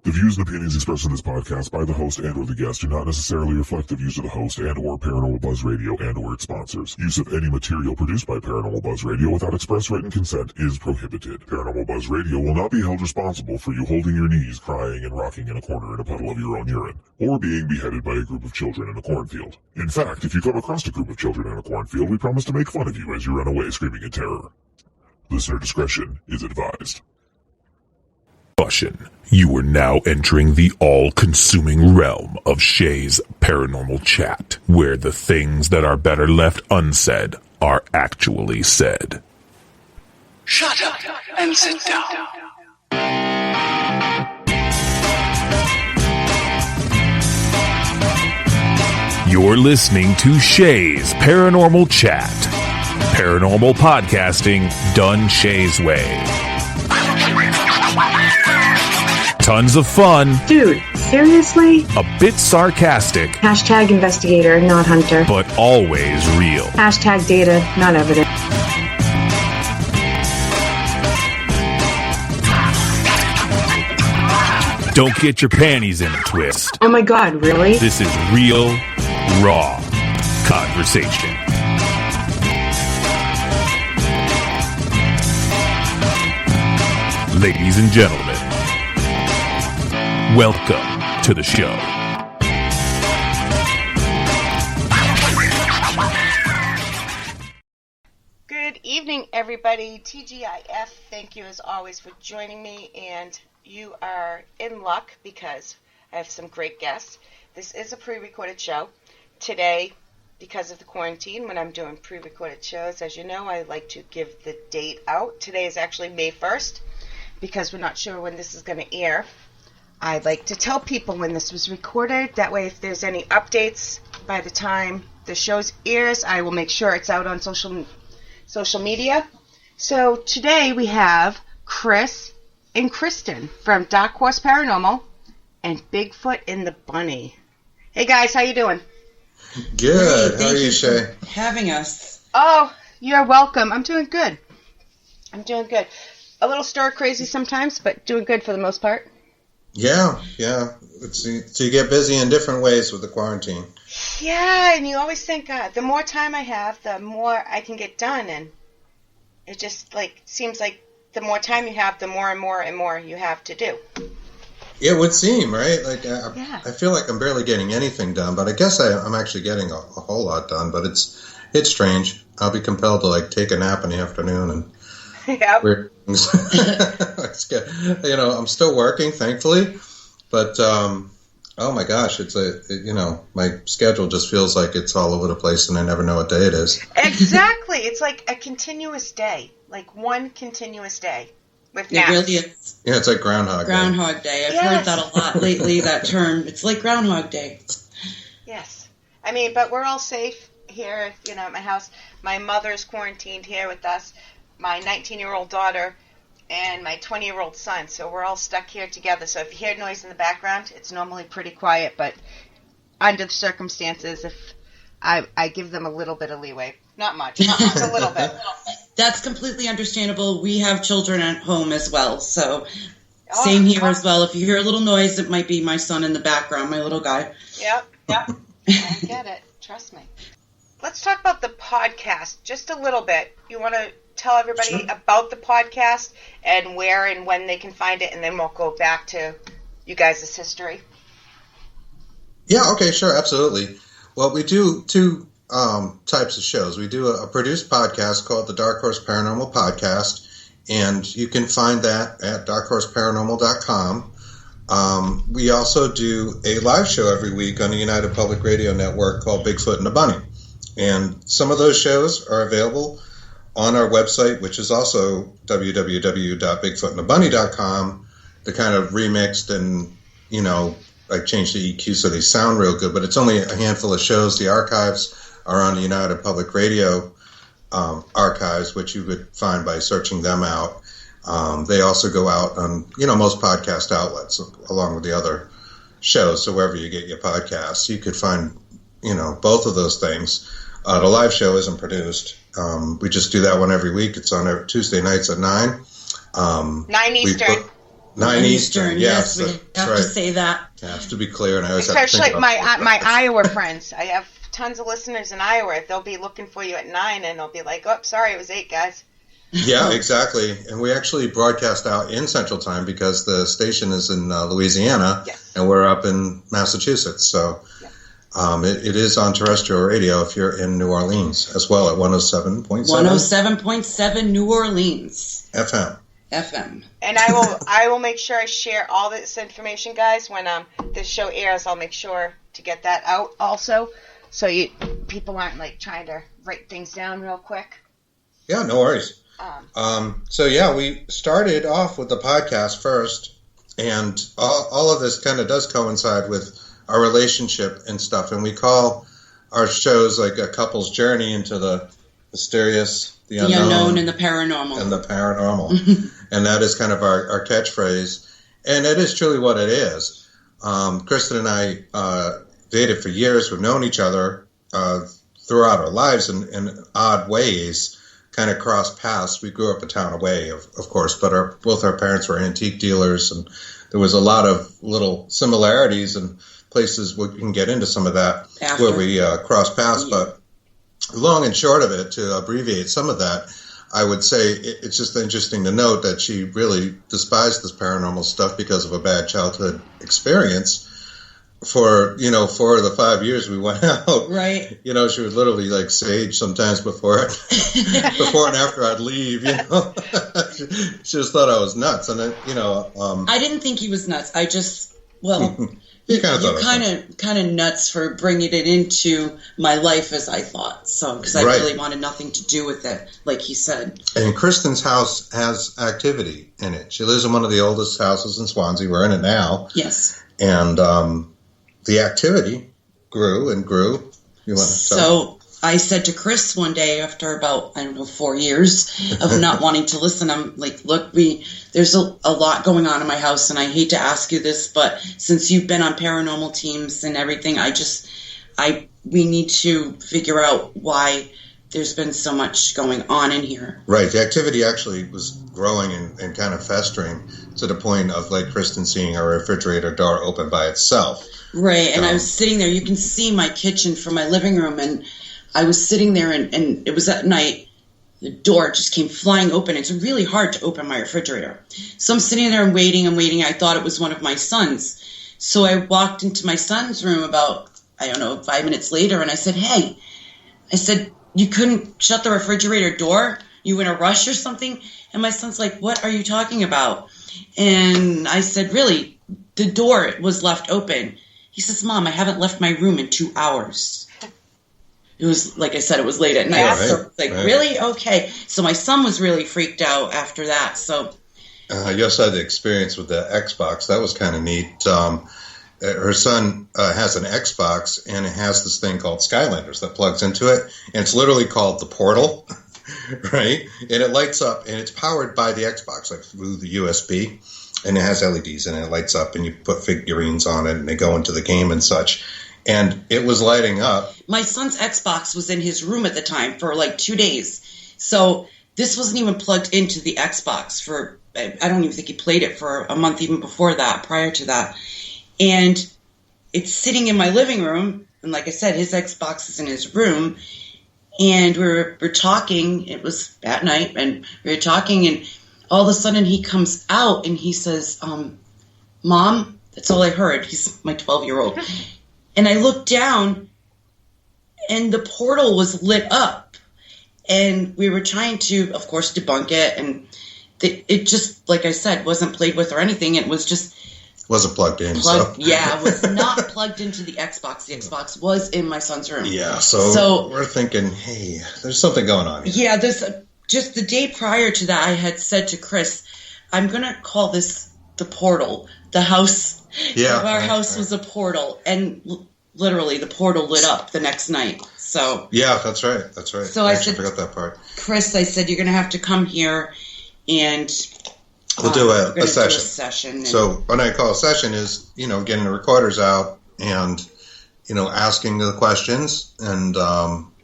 The views and opinions expressed in this podcast by the host and or the guest do not necessarily reflect the views of the host and or Paranormal Buzz Radio and or its sponsors. Use of any material produced by Paranormal Buzz Radio without express written consent is prohibited. Paranormal Buzz Radio will not be held responsible for you holding your knees, crying, and rocking in a corner in a puddle of your own urine, or being beheaded by a group of children in a cornfield. In fact, if you come across a group of children in a cornfield, we promise to make fun of you as you run away screaming in terror. Listener discretion is advised. You are now entering the all-consuming realm of Shay's Paranormal Chat, where the things that are better left unsaid are actually said. Shut up and sit down. You're listening to Shay's Paranormal Chat. Paranormal podcasting done Shay's way. Tons of fun. Dude, seriously? A bit sarcastic. Hashtag investigator, not hunter. But always real. Hashtag data, not evidence. Don't get your panties in a twist. Oh my god, really? This is real, raw conversation. Ladies and gentlemen, welcome to the show. Good evening, everybody. TGIF, thank you as always for joining me, and you are in luck because I have some great guests. This is a pre-recorded show. Today, because of the quarantine, when I'm doing pre-recorded shows, as you know, I like to give the date out. Today is actually May 1st, because we're not sure when this is going to air. I'd like to tell people when this was recorded. That way, if there's any updates by the time the show airs, I will make sure it's out on social media. So today we have Chris and Kristen from Dark Horse Paranormal and Bigfoot and the Bunny. Hey guys, how you doing? Good. How are you, Shay? Having us. Oh, you're welcome. I'm doing good. A little stir crazy sometimes, but doing good for the most part. Yeah. So you get busy in different ways with the quarantine. Yeah, and you always think, the more time I have, the more I can get done, and it just seems like the more time you have, the more and more you have to do. It would seem, right? I feel like I'm barely getting anything done, but I guess I'm actually getting a whole lot done. But it's strange. I'll be compelled to take a nap in the afternoon and. Yep. Weird things. It's good. I'm still working, thankfully, but oh my gosh, my schedule just feels like it's all over the place, and I never know what day it is. Exactly, it's like a continuous day, one continuous day with naps. It really is. Yeah, it's like Groundhog Day. Groundhog Day. I've heard that a lot lately. That term. It's like Groundhog Day. Yes, I mean, but we're all safe here, at my house. My mother's quarantined here with us. My 19-year-old daughter, and my 20-year-old son. So we're all stuck here together. So if you hear noise in the background, it's normally pretty quiet. But under the circumstances, if I give them a little bit of leeway. Not much, a little bit. That's completely understandable. We have children at home as well. So same here as well. If you hear a little noise, it might be my son in the background, my little guy. Yep. I get it. Trust me. Let's talk about the podcast just a little bit. You want to tell everybody about the podcast and where and when they can find it, and then we'll go back to you guys' history. Yeah, okay, sure, absolutely. Well, we do two types of shows. We do a produced podcast called the Dark Horse Paranormal Podcast, and you can find that at darkhorseParanormal.com. We also do a live show every week on the United Public Radio Network called Bigfoot and the Bunny. And some of those shows are available on our website, which is also www.bigfootandthebunny.com. They're kind of remixed and, I changed the EQ so they sound real good, but it's only a handful of shows. The archives are on the United Public Radio archives, which you would find by searching them out. They also go out on, most podcast outlets along with the other shows. So wherever you get your podcasts, you could find, both of those things. The live show isn't produced. We just do that one every week. It's on Tuesday nights at 9. 9 Eastern. 9 Eastern, yes. We have to say that. It has to be clear, and I always have to Especially think my Iowa friends. I have tons of listeners in Iowa. They'll be looking for you at 9, and they'll be like, "Oh, sorry, it was 8, guys." Yeah, exactly. And we actually broadcast out in Central Time because the station is in Louisiana, yes. And we're up in Massachusetts. So it is on terrestrial radio if you're in New Orleans as well at 107.7. 107.7 New Orleans. FM. And I will make sure I share all this information, guys. When this show airs, I'll make sure to get that out also, so people aren't like trying to write things down real quick. Yeah, no worries. We started off with the podcast first, and all of this kind of does coincide with our relationship and stuff, and we call our shows like a couple's journey into the mysterious, the unknown, and the paranormal. And that is kind of our catchphrase. And it is truly what it is. Kristen and I dated for years. We've known each other throughout our lives in odd ways, kind of crossed paths. We grew up a town away, of course, but both our parents were antique dealers, and there was a lot of little similarities and places we can get into some of that where we crossed paths. But long and short of it, to abbreviate some of that, I would say it's just interesting to note that she really despised this paranormal stuff because of a bad childhood experience. For 4 of the 5 years we went out, right? She would literally like sage sometimes before and after I'd leave. She just thought I was nuts, and I didn't think he was nuts. I just You're kind of nuts for bringing it into my life as I thought. So, because I really wanted nothing to do with it, like he said. And Kristen's house has activity in it. She lives in one of the oldest houses in Swansea. We're in it now. Yes. And the activity grew and grew. So I said to Chris one day after about, 4 years of not wanting to listen, I'm like, look, there's a lot going on in my house, and I hate to ask you this, but since you've been on paranormal teams and everything, we need to figure out why there's been so much going on in here. Right. The activity actually was growing and kind of festering to the point of, like, Kristen seeing our refrigerator door open by itself. Right. And I was sitting there. You can see my kitchen from my living room, and I was sitting there, and it was at night. The door just came flying open. It's really hard to open my refrigerator. So I'm sitting there and waiting. I thought it was one of my sons. So I walked into my son's room about, 5 minutes later, and I said, hey, you couldn't shut the refrigerator door? You in a rush or something? And my son's like, what are you talking about? And I said, really, the door was left open. He says, Mom, I haven't left my room in 2 hours. It was, like I said, it was late at night. Yeah, so really? Okay. So my son was really freaked out after that. So you also had the experience with the Xbox. That was kind of neat. Her son has an Xbox, and it has this thing called Skylanders that plugs into it. And it's literally called the Portal, right? And it lights up, and it's powered by the Xbox, like through the USB. And it has LEDs, and it lights up, and you put figurines on it, and they go into the game and such. And it was lighting up. My son's Xbox was in his room at the time for like 2 days. So this wasn't even plugged into the Xbox for, I don't even think he played it for a month even before that, prior to that. And it's sitting in my living room. And like I said, his Xbox is in his room. And we're talking. It was at night. And we were talking. And all of a sudden he comes out and he says, Mom, that's all I heard. He's my 12-year-old. And I looked down, and the portal was lit up. And we were trying to, of course, debunk it. And it just, like I said, wasn't played with or anything. It was just... Wasn't plugged in. Yeah, it was not plugged into the Xbox. The Xbox was in my son's room. Yeah, so we're thinking, hey, there's something going on here. Yeah, just the day prior to that, I had said to Chris, I'm going to call this the portal. The house... Yeah, our house was a portal, and literally the portal lit up the next night. So yeah, that's right. So I forgot that part. Chris, I said, you're going to have to come here and we'll do we're a gonna session. Do a session. So what I call a session is, getting the recorders out and, asking the questions, and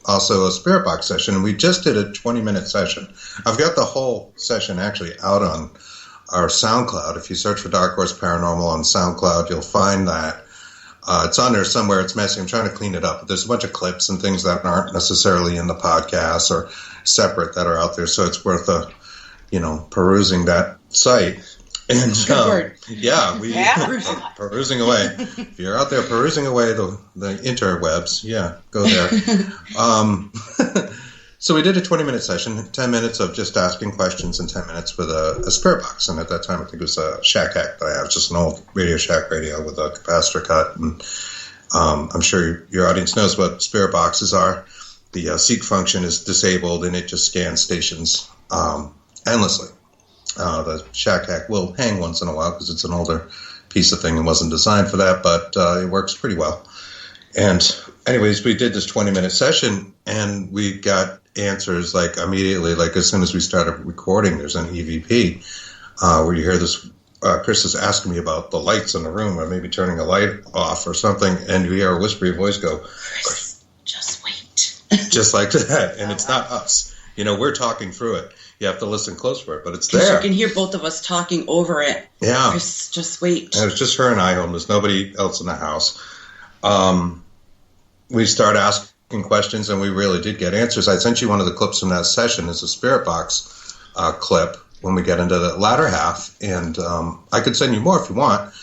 also a spirit box session. And we just did a 20-minute session. I've got the whole session actually out on our SoundCloud. If you search for Dark Horse Paranormal on SoundCloud, you'll find that. It's on there somewhere. It's messy. I'm trying to clean it up. But there's a bunch of clips and things that aren't necessarily in the podcast or separate that are out there. So it's worth perusing that site. And yeah, perusing away. If you're out there perusing away the interwebs, go there. So we did a 20-minute session, 10 minutes of just asking questions and 10 minutes with a spirit box. And at that time, I think it was a Shack Hack that I have, just an old Radio Shack radio with a capacitor cut. And I'm sure your audience knows what spirit boxes are. The seek function is disabled, and it just scans stations endlessly. The Shack Hack will hang once in a while because it's an older piece of thing and wasn't designed for that, but it works pretty well. And anyways, we did this 20-minute session, and we got answers like immediately, like as soon as we started recording. There's an EVP where you hear this. Chris is asking me about the lights in the room, or maybe turning a light off or something, and you hear a whispery voice go, Chris, just wait. Just like that. And it's not us. We're talking through it. You have to listen close for it, but it's there. You can hear both of us talking over it. Yeah. Chris, just wait. And it was just her and I home. There's nobody else in the house. We started asking questions, and we really did get answers. I sent you one of the clips from that session. It's a spirit box clip when we get into the latter half, and I could send you more if you want.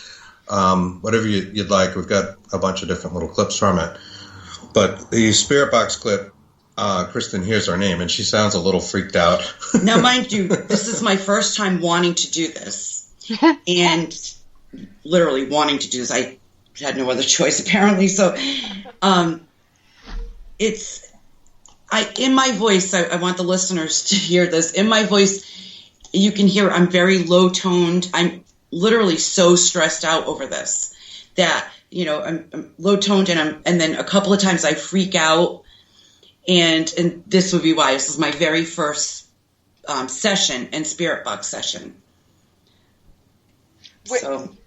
Whatever you'd like. We've got a bunch of different little clips from it. But the spirit box clip, Kristen hears our name, and she sounds a little freaked out. Now, mind you, this is my first time wanting to do this, and literally wanting to do this. I had no other choice, apparently. So, in my voice, I want the listeners to hear this. In my voice, you can hear I'm very low toned. I'm literally so stressed out over this that, I'm low toned, and then a couple of times I freak out. And this would be why. This is my very first session and spirit box session.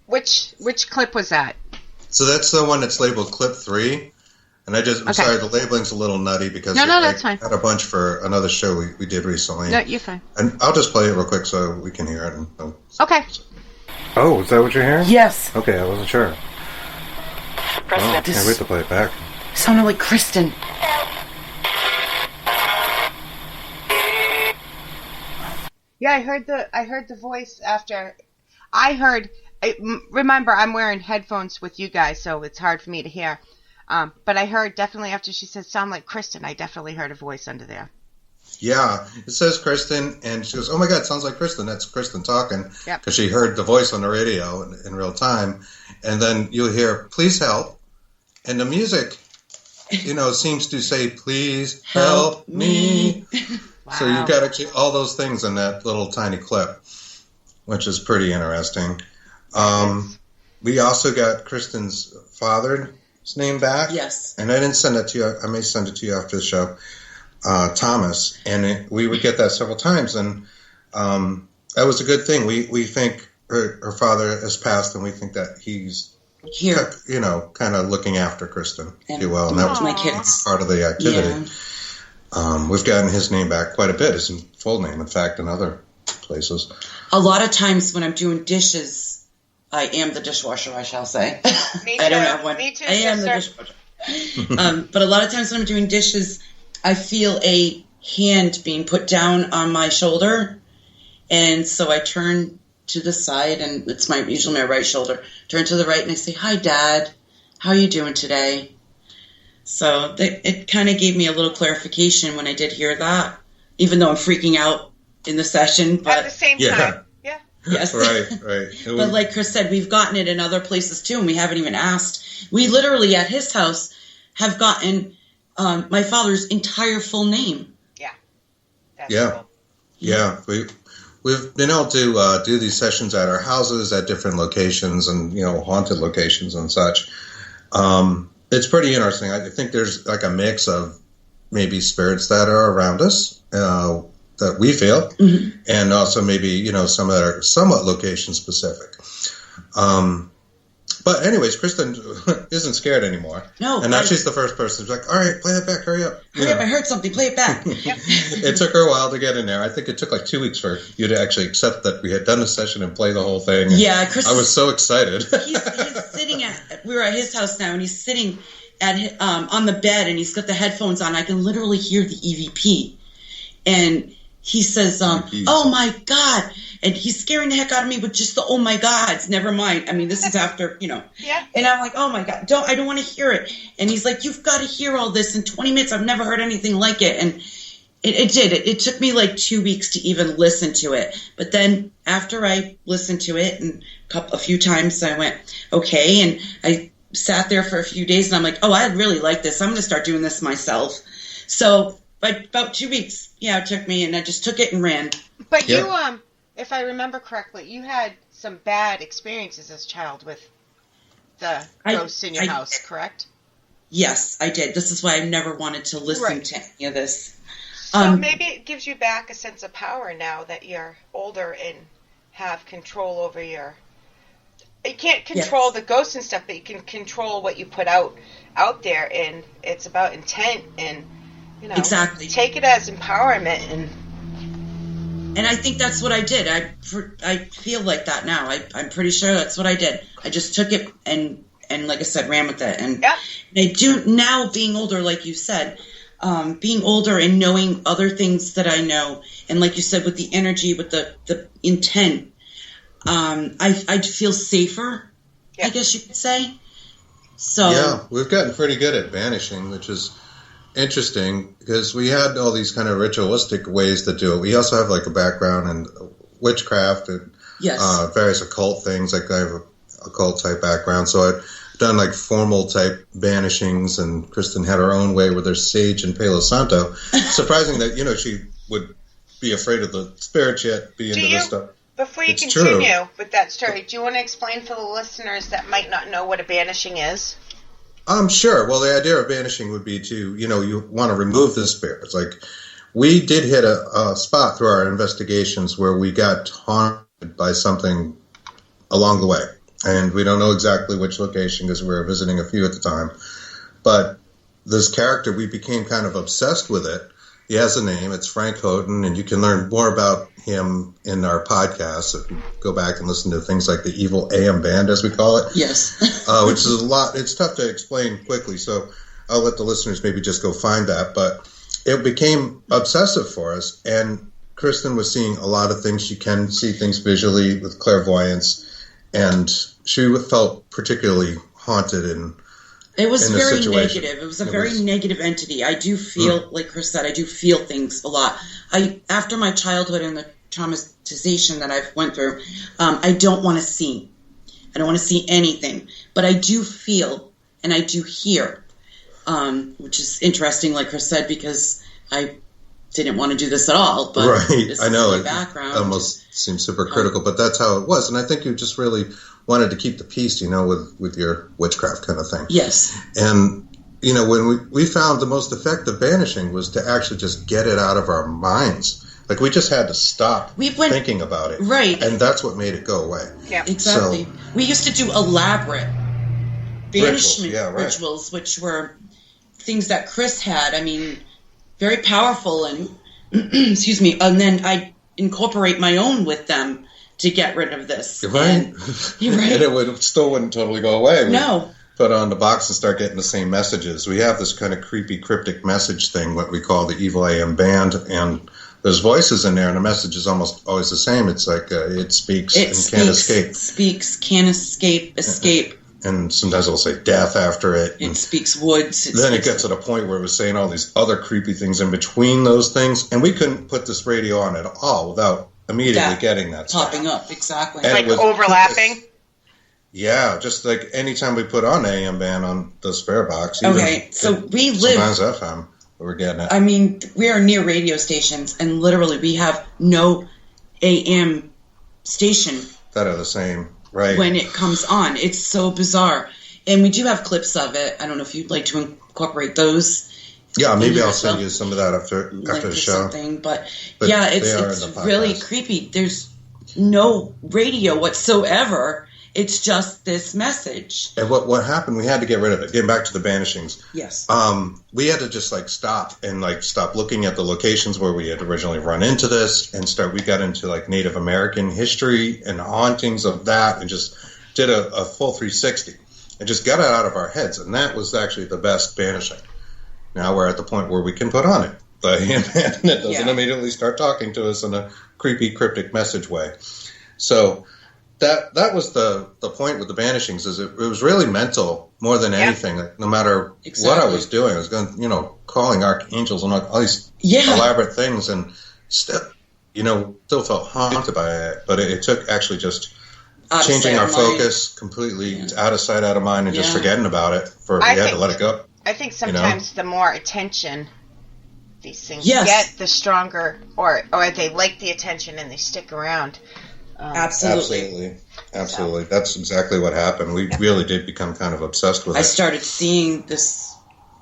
Which clip was that? So that's the one that's labeled clip 3. And I'm sorry, the labeling's a little nutty because that's fine. I had a bunch for another show we did recently. No, you're fine. And I'll just play it real quick so we can hear it. Okay. Oh, is that what you're hearing? Yes. Okay, I wasn't sure. I can't wait to play it back. Sounded like Kristen. Yeah, I heard the voice after. Remember, I'm wearing headphones with you guys, so it's hard for me to hear. But I heard definitely after she said sound like Kristen, I definitely heard a voice under there. Yeah, it says Kristen, and she goes, oh my God, it sounds like Kristen. That's Kristen talking. Yep. Because she heard the voice on the radio in real time. And then you'll hear, please help. And the music, seems to say, please help me. Wow. So you've got actually all those things in that little tiny clip, which is pretty interesting. We also got Kristen's father's name back. Yes. And I didn't send it to you. I may send it to you after the show. Thomas. And we would get that several times. And that was a good thing. We think her father has passed, and we think that he's here, kind of looking after Kristen, if you will. And that was my kids. Part of the activity. Yeah. We've gotten his name back quite a bit, his full name, in fact, in other places. A lot of times when I'm doing dishes, I am the dishwasher, I shall say. Me too. I don't have one. Me too, I am the dishwasher. But a lot of times when I'm doing dishes, I feel a hand being put down on my shoulder. And so I turn to the side, and it's usually my right shoulder. Turn to the right, and I say, hi, Dad. How are you doing today? So it kind of gave me a little clarification when I did hear that, even though I'm freaking out in the session. But at the same time. Yeah. Yes. Right. But like Chris said, we've gotten it in other places too, and we haven't even asked. We literally, at his house, have gotten my father's entire full name. Yeah. That's yeah. Cool. Yeah. We've been able to do these sessions at our houses at different locations and, haunted locations and such. It's pretty interesting. I think there's like a mix of maybe spirits that are around us, that we feel, and also maybe, some that are somewhat location specific. But anyways, Kristen isn't scared anymore. No. And now she's the first person who's like, all right, play it back, hurry up. Hurry up, I heard something, play it back. It took her a while to get in there. I think it took like 2 weeks for you to actually accept that we had done the session and play the whole thing. Yeah, Chris. I was so excited. He's sitting we're at his house now, and he's sitting on the bed, and he's got the headphones on. I can literally hear the EVP. And he says, oh my God. And he's scaring the heck out of me with just the oh my gods. Never mind. I mean, this is after, Yeah. And I'm like, oh my God, I don't want to hear it. And he's like, you've got to hear all this in 20 minutes. I've never heard anything like it. And it did. It took me like 2 weeks to even listen to it. But then after I listened to it and a few times, I went, okay. And I sat there for a few days and I'm like, oh, I really like this. I'm going to start doing this myself. So about 2 weeks, it took me, and I just took it and ran. But you, if I remember correctly, you had some bad experiences as a child with the ghosts in your house, correct? Yes, I did. This is why I never wanted to listen to any of this. So maybe it gives you back a sense of power now that you're older and have control over your... You can't control the ghosts and stuff, but you can control what you put out there, and it's about intent and, exactly. Take it as empowerment And I think that's what I did. I feel like that now. I'm pretty sure that's what I did. I just took it and like I said, ran with it. And I do now, being older, like you said, being older and knowing other things that I know, and like you said, with the energy, with the intent, I'd feel safer, I guess you could say. So yeah, we've gotten pretty good at banishing, which is interesting because we had all these kind of ritualistic ways to do it. We also have like a background in witchcraft and various occult things. Like I have a occult type background, so I've done like formal type banishings, and Kristen had her own way with her sage and Palo Santo. Surprising that she would be afraid of the spirits yet be into this stuff. Before you continue with that story, do you want to explain for the listeners that might not know what a banishing is? Sure. Well, the idea of banishing would be to, you want to remove the spirits. Like, we did hit a spot through our investigations where we got haunted by something along the way. And we don't know exactly which location because we were visiting a few at the time. But this character, we became kind of obsessed with it. He has a name. It's Frank Houghton, and you can learn more about him in our podcast if you go back and listen to things like the Evil AM Band, as we call it. Yes. Which is a lot. It's tough to explain quickly, so I'll let the listeners maybe just go find that. But it became obsessive for us, and Kristen was seeing a lot of things. She can see things visually with clairvoyance, and she felt particularly haunted and it was very negative. It was a very negative entity. I do feel, like Chris said, I do feel things a lot. After my childhood and the traumatization that I've went through, I don't want to see. I don't want to see anything. But I do feel and I do hear, which is interesting, like Chris said, because I didn't want to do this at all. But right. I know. It background. Almost seems super critical, but that's how it was. And I think you just really wanted to keep the peace, with your witchcraft kind of thing. Yes. And, when we found the most effective banishing was to actually just get it out of our minds. Like, we just had to stop thinking about it. Right. And that's what made it go away. Yeah. Exactly. So, we used to do elaborate banishment rituals, which were things that Chris had. I mean, very powerful and, excuse me, and then I incorporate my own with them to get rid of this. You're right. And it still wouldn't totally go away. No. Put on the box and start getting the same messages. We have this kind of creepy, cryptic message thing, what we call the Evil AM Band, and there's voices in there, and the message is almost always the same. It's like it speaks and can't escape. Speaks, can't escape. And sometimes it'll say death after it. It speaks woods. Then it gets to the point where it was saying all these other creepy things in between those things, and we couldn't put this radio on at all without immediately getting that popping stuff. Up, exactly. And like overlapping? Yeah, just like anytime we put on AM Band on the spare box. Okay, so we live... Sometimes FM, we're getting it. I mean, we are near radio stations, and literally we have no AM station. That are the same, right. When it comes on. It's so bizarre. And we do have clips of it. I don't know if you'd like to incorporate those Yeah, maybe here, I'll send you some of that after the show. But yeah, it's really creepy. There's no radio whatsoever. It's just this message. And what happened, we had to get rid of it. Getting back to the banishings. Yes. We had to just stop looking at the locations where we had originally run into this and we got into Native American history and hauntings of that and just did a full 360 and just got it out of our heads. And that was actually the best banishing. Now we're at the point where we can put on it. And it doesn't immediately start talking to us in a creepy, cryptic message way. So that was the point with the banishings, is it was really mental more than anything. No matter what I was doing, I was going, calling archangels and all these elaborate things, and still felt haunted by it. But it took actually just changing our focus completely out of sight, out of mind, and just forgetting about it. We had to let it go. I think sometimes the more attention these things get, the stronger, or they like the attention and they stick around. Absolutely. So. That's exactly what happened. We really did become kind of obsessed with it. I started seeing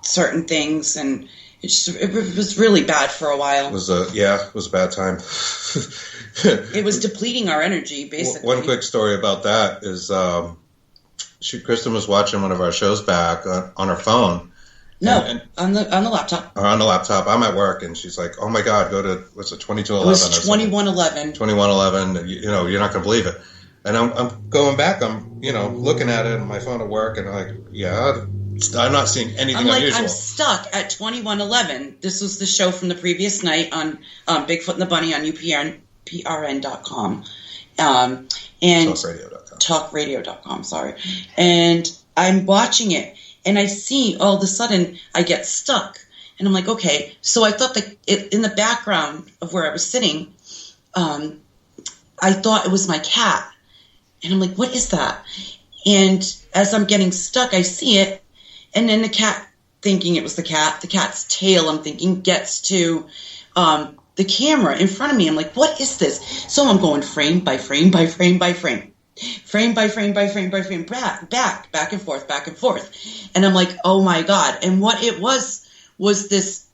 certain things, and it was really bad for a while. It was a bad time. It was depleting our energy, basically. One quick story about that is Kristen was watching one of our shows back on her phone. No, on the laptop. On the laptop. I'm at work, and she's like, "Oh my God, go to 2211." It was 2111. 2111. You're not gonna believe it. And I'm going back. I'm looking at it on my phone at work, and I'm like, I'm not seeing anything unusual. I'm stuck at 2111. This was the show from the previous night on Bigfoot and the Bunny on UPRN.com. And talkradio.com. Sorry. And I'm watching it. And I see all of a sudden I get stuck. And I'm like, okay. So I thought that in the background of where I was sitting, I thought it was my cat. And I'm like, what is that? And as I'm getting stuck, I see it. And then the cat, thinking it was the cat's tail, I'm thinking, gets to the camera in front of me. I'm like, what is this? So I'm going frame by frame by frame by frame. Frame by frame by frame by frame, back and forth, back and forth. And I'm like, oh my God. And what it was this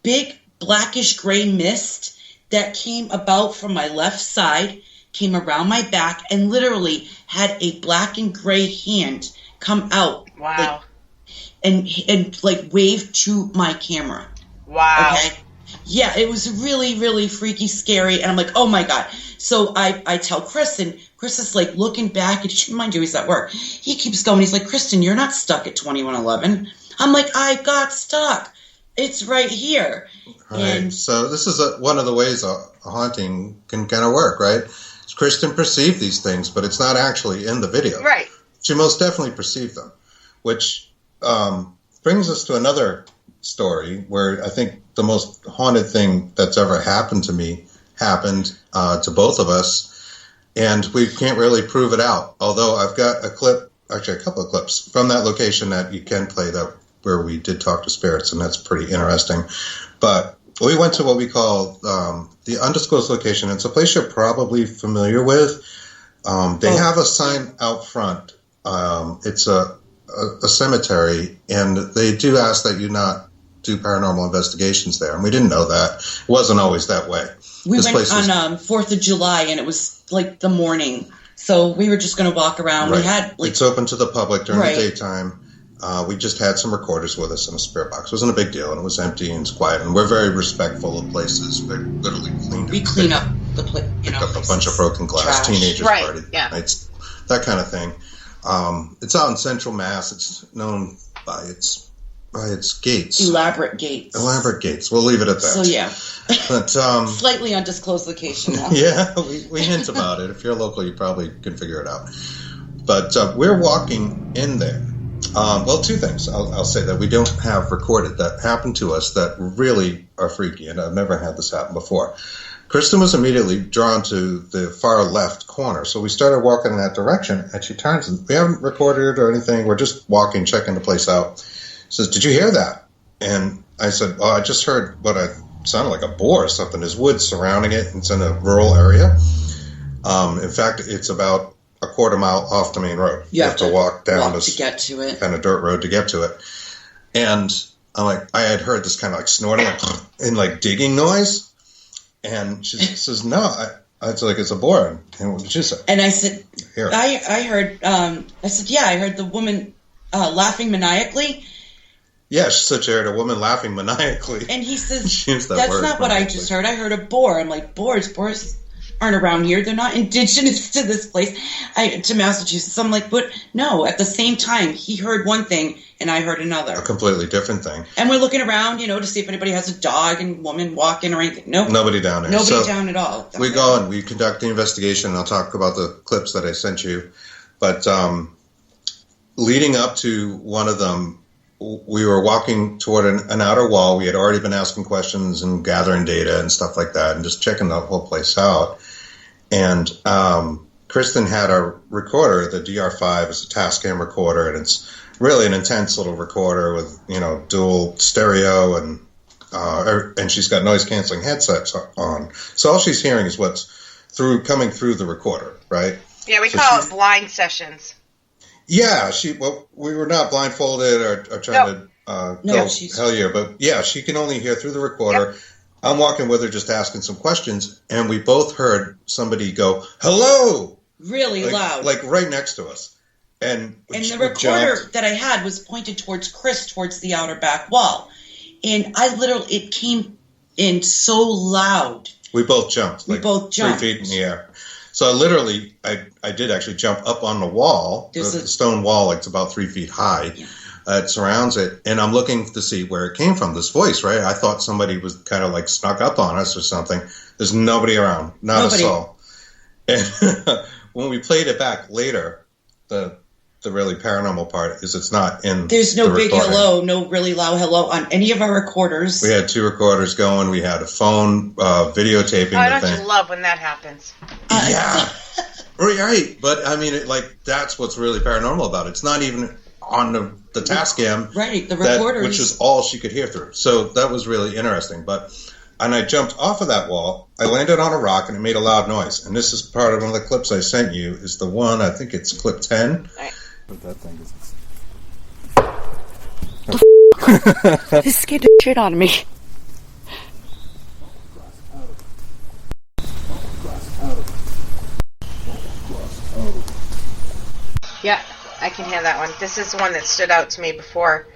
big blackish gray mist that came about from my left side, came around my back, and literally had a black and gray hand come out. Wow. And wave to my camera. Wow. Okay. Yeah, it was really, really freaky, scary, and I'm like, oh my God. So I tell Kristen. Kristen's looking back, and mind you, he's at work. He keeps going. He's like, Kristen, you're not stuck at 2111. I'm like, I got stuck. It's right here. Right. And so this is one of the ways a haunting can kind of work, right? Kristen perceived these things, but it's not actually in the video. Right. She most definitely perceived them, which brings us to another story where I think the most haunted thing that's ever happened to me happened to both of us, and we can't really prove it out. Although I've got a couple of clips from that location that you can play where we did talk to spirits, and that's pretty interesting. But we went to what we call the undisclosed location. It's a place you're probably familiar with. They have a sign out front. It's a cemetery, and they do ask that you not do paranormal investigations there. And we didn't know that. It wasn't always that way. We went on 4th of July, and it was the morning. So we were just going to walk around. Right. We had it's open to the public during the daytime. We just had some recorders with us in a spirit box. It wasn't a big deal, and it was empty and it's quiet. And we're very respectful of places. We literally clean up the place. Pick up a bunch of broken glass. Trash. Teenagers party. Yeah. It's that kind of thing. It's out in Central Mass. It's known by its gates. Elaborate gates. We'll leave it at that. So yeah. But slightly undisclosed location. Yeah, we hint about it. If you're local, you probably can figure it out. But we're walking in there. Well, two things. I'll say that we don't have recorded that happened to us that really are freaky, and I've never had this happen before. Kristen was immediately drawn to the far left corner, so we started walking in that direction, and she turns, and we haven't recorded or anything. We're just walking, checking the place out. She says, "Did you hear that?" And I said, "Oh, I just heard what sounded like a boar or something. There's woods surrounding it. It's in a rural area. In fact, it's about a quarter mile off the main road. You have to walk down to get to it. Kind of dirt road to get to it. And I had heard this kind of like snorting and like digging noise. And she says, no, it's like, it's a boar. And what did you say? And I said, Here. I heard, I said, yeah, I heard the woman laughing maniacally. Yeah, she said she heard a woman laughing maniacally. And he says, She used that that's word not what I maniacally. just heard. I heard a boar. I'm like, boars aren't around here. They're not indigenous to this place, to Massachusetts. I'm like, but no, at the same time, he heard one thing and I heard another. A completely different thing. And we're looking around, to see if anybody has a dog and woman walking or anything. Nope. Nobody down there. Nobody So down at all. we go and we conduct the investigation, and I'll talk about the clips that I sent you. But leading up to one of them, we were walking toward an outer wall. We had already been asking questions and gathering data and stuff like that and just checking the whole place out. And Kristen had a recorder. The DR5 is a Tascam recorder, and it's really an intense little recorder with, dual stereo, and she's got noise-canceling headsets on. So all she's hearing is what's coming through the recorder, right? Yeah, we call it blind sessions. Yeah, we were not blindfolded or trying to go hell yeah, but yeah, she can only hear through the recorder. Yep. I'm walking with her just asking some questions, and we both heard somebody go, hello! Really loud. Like right next to us. And the recorder that I had was pointed towards Chris, towards the outer back wall. And it came in so loud. We both jumped. 3 feet in the air. So literally, I did actually jump up on the wall, the stone wall, like it's about 3 feet high. Yeah. It surrounds it, and I'm looking to see where it came from, this voice, right? I thought somebody was kind of like snuck up on us or something. There's nobody around, not a soul. And when we played it back later, the really paranormal part is it's not in There's no big hello, no really loud hello on any of our recorders. We had 2 recorders going. We had a phone videotaping the thing. Don't you love when that happens? Yeah. Right. But, I mean, that's what's really paranormal about it. It's not even on the Tascam. Right, the recorders. Which is all she could hear through. So that was really interesting. And I jumped off of that wall. I landed on a rock, and it made a loud noise. And this is part of one of the clips I sent you, is the one, I think it's clip 10. Right. But that thing is... This scared the shit out of me. Yeah, I can hear that one. This is the one that stood out to me before.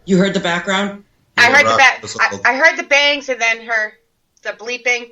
You heard the background? I heard the bangs and then the bleeping.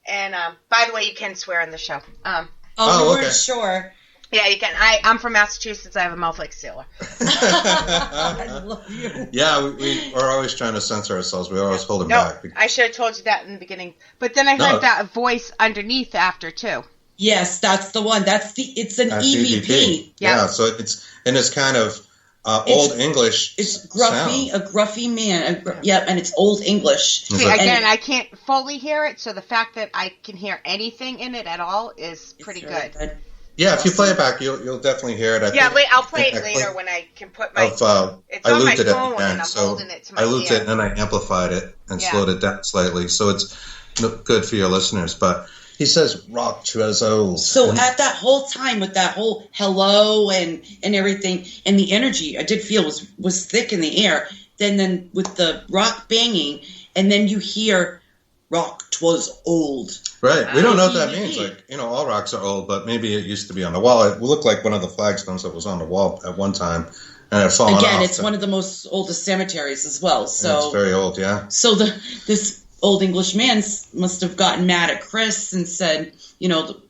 And by the way, you can swear on the show. We weren't okay. sure. Yeah, you can. I'm from Massachusetts. I have a mouth like a sailor. I love you. Yeah, we are always trying to censor ourselves. We always hold it back. I should have told you that in the beginning. But then I heard that voice underneath after, too. Yes, that's the one. It's an EVP. Yeah, so it's kind of old English. It's gruffy, a gruffy man. And it's old English. See, again, I can't fully hear it, so the fact that I can hear anything in it at all is pretty good. Yeah, if you play it back, you'll definitely hear it. I'll play it later when I can put my. It's on my phone and I'm holding it to my ear. I looped it and then I amplified it and slowed it down slightly, so it's good for your listeners. But he says rock trezo. So at that whole time with that whole hello and everything and the energy, I did feel was thick in the air. Then with the rock banging, and then you hear rock 'twas old. Right. We don't know what that means. Like, all rocks are old, but maybe it used to be on the wall. It looked like one of the flagstones that was on the wall at one time, and it had fallen off. Again, it's one of the most oldest cemeteries as well. So it's very old, yeah. So this old English man must have gotten mad at Chris and said,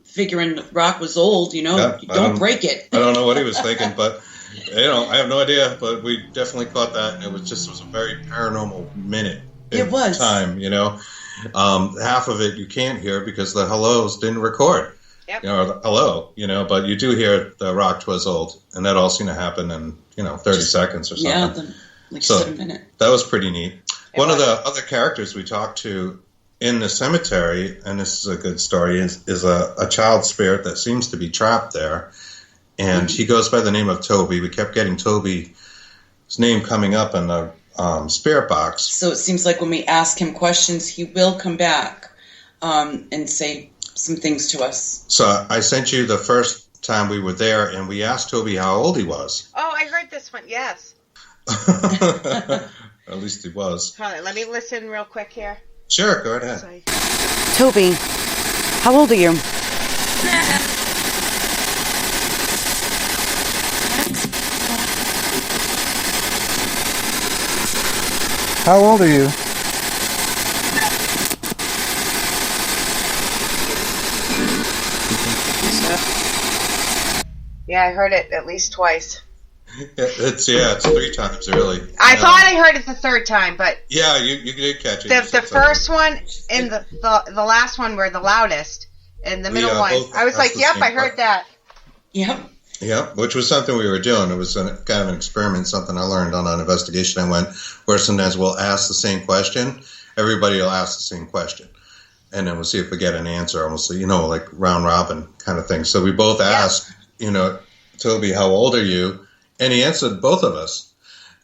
figuring the rock was old, don't break it. I don't know what he was thinking, but, I have no idea. But we definitely caught that, and it was a very paranormal minute. It was. Time, half of it you can't hear because the hellos didn't record. Yep. The hello, but you do hear the rock 'twas old, and that all seemed to happen in 30 seconds or something. Yeah, just a minute. That was pretty neat. One of the other characters we talked to in the cemetery, and this is a good story, is a child spirit that seems to be trapped there, and he goes by the name of Toby. We kept getting Toby's name coming up in the spirit box. So it seems like when we ask him questions, he will come back and say some things to us. So I sent you the first time we were there, and we asked Toby how old he was. Oh, I heard this one, yes. At least he was. Hold on, let me listen real quick here. Sure, go ahead. Toby, how old are you? How old are you? Yeah, I heard it at least twice. It's 3 times, really. I thought I heard it the third time, but yeah, you did catch it. the first one and the last one were the loudest, and the middle one, I was like, "Yep, I heard that." Yep. Yeah, which was something we were doing. It was kind of an experiment, something I learned on an investigation I went, where sometimes we'll ask the same question. Everybody will ask the same question. And then we'll see if we get an answer, almost, like round robin kind of thing. So we both asked, Toby, how old are you? And he answered both of us.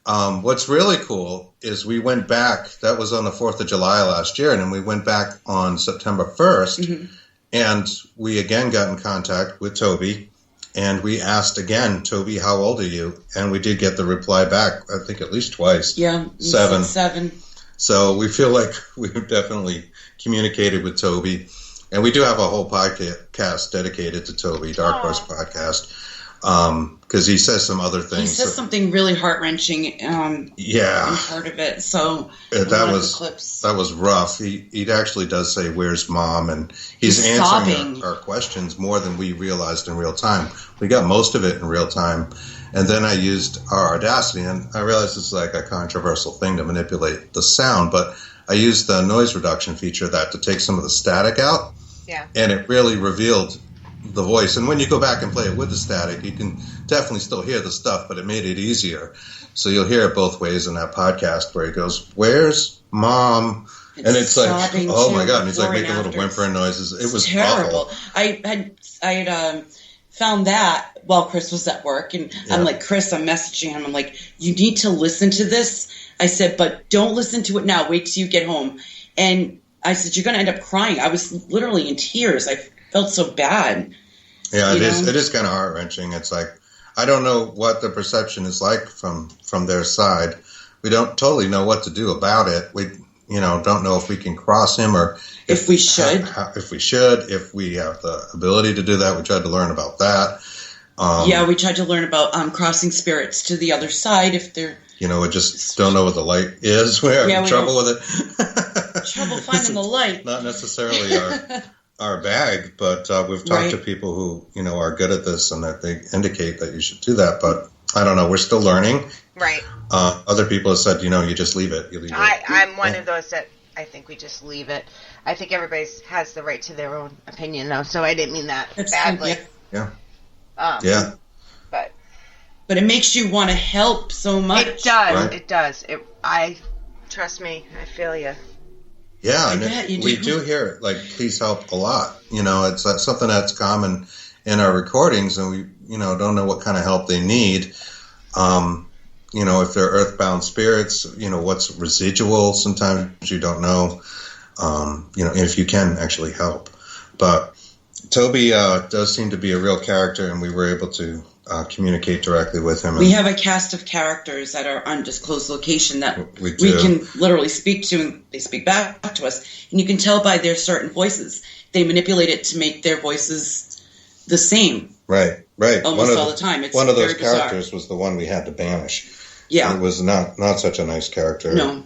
What's really cool is we went back, that was on the 4th of July last year, and then we went back on September 1st, and we again got in contact with Toby. And we asked again, Toby, how old are you? And we did get the reply back, I think at least twice. Yeah, 7. So we feel like we've definitely communicated with Toby. And we do have a whole podcast dedicated to Toby, Dark Horse Podcast, because he says some other things. He says something really heart-wrenching in part of it. So that was rough. He actually does say, "Where's Mom?" And he's answering our questions more than we realized in real time. We got most of it in real time. And then I used our Audacity, and I realized it's like a controversial thing to manipulate the sound, but I used the noise reduction feature to take some of the static out. Yeah. And it really revealed the voice. And when you go back and play it with the static, you can definitely still hear the stuff, but it made it easier. So you'll hear it both ways in that podcast where he goes, "Where's Mom?" And it's like, oh my God. And he's like making little whimpering noises. It was terrible. awful. I had found that while Chris was at work, and I'm like, Chris, I'm messaging him. I'm like, you need to listen to this. I said, but don't listen to it now. Wait till you get home. And I said, you're going to end up crying. I was literally in tears. I felt so bad. Yeah, it is kind of heart-wrenching. It's like, I don't know what the perception is like from their side. We don't totally know what to do about it. We, don't know if we can cross him or if we should. If we have the ability to do that. We tried to learn about that. We tried to learn about crossing spirits to the other side if they're... we just don't know what the light is. We're having trouble with it. Trouble finding the light. Not necessarily our bag, but we've talked to people who, are good at this and that they indicate that you should do that. But I don't know. We're still learning. Right. Other people have said, you just leave it. I'm one of those that I think we just leave it. I think everybody has the right to their own opinion, though, so I didn't mean that badly. Yeah. But it makes you want to help so much. It does. Right? It does. Trust me. I feel you. Yeah, and we do hear it. Like, please help a lot. It's something that's common in our recordings, and we, don't know what kind of help they need. If they're earthbound spirits, what's residual. Sometimes you don't know. If you can actually help. But Toby does seem to be a real character, and we were able to communicate directly with him. We have a cast of characters at our undisclosed location that we can literally speak to, and they speak back to us. And you can tell by their certain voices. They manipulate it to make their voices the same. Right. Almost all the time. It's one of those bizarre. characters was the one we had to banish. Yeah. It was not such a nice character. No.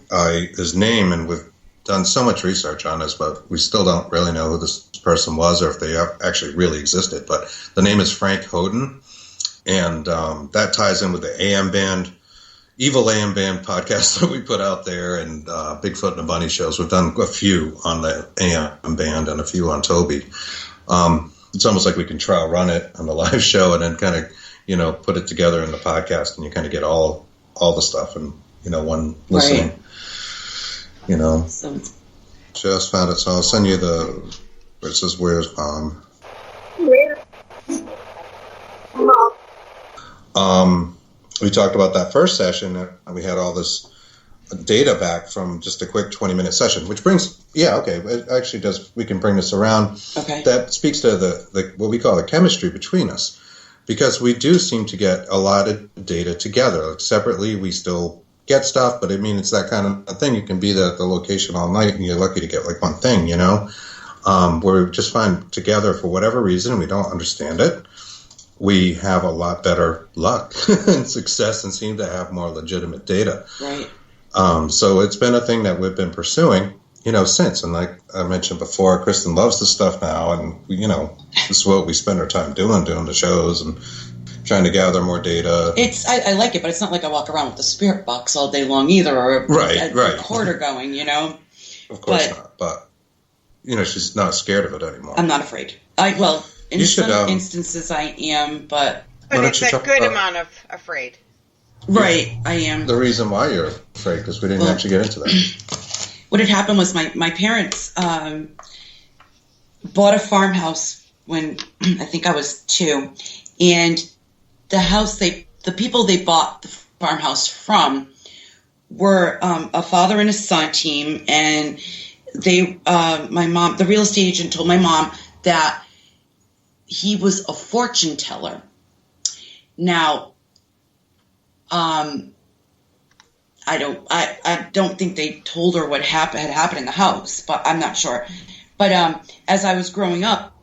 His name, and we've done so much research on this, but we still don't really know who this person was or if they actually really existed. But the name is Frank Hoden, and that ties in with the AM Band, Evil AM Band podcast that we put out there, and Bigfoot and the Bunny shows. We've done a few on the AM Band and a few on Toby. It's almost like we can trial run it on the live show and then kind of, put it together in the podcast, and you kind of get all the stuff in, one listening. Right. Just found it, so I'll send you where it says, "Where's Mom?" We talked about that first session, and we had all this data back from just a quick 20-minute session, which brings, it actually does, we can bring this around. Okay. That speaks to the what we call the chemistry between us, because we do seem to get a lot of data together. Like, separately, we still get stuff, but I mean, it's that kind of thing. You can be at the location all night, and you're lucky to get like one thing, you know. Where we just find together for whatever reason, we don't understand it, we have a lot better luck and success and seem to have more legitimate data. Right. So it's been a thing that we've been pursuing, you know, since. And like I mentioned before, Kristen loves this stuff now, and you know, this is what we spend our time doing the shows and trying to gather more data. I like it, but it's not like I walk around with a spirit box all day long either, or a recorder going, you know. Of course not, but you know, she's not scared of it anymore. I'm not afraid. In some instances I am, but it's a good amount of afraid. Right, I am. The reason why you're afraid, because we didn't actually get into that. What had happened was my parents bought a farmhouse when I think I was 2, and the house the people they bought the farmhouse from were a father and a son team, and my mom, the real estate agent, told my mom that he was a fortune teller. Now, I don't think they told her what had happened in the house, but I'm not sure. But as I was growing up,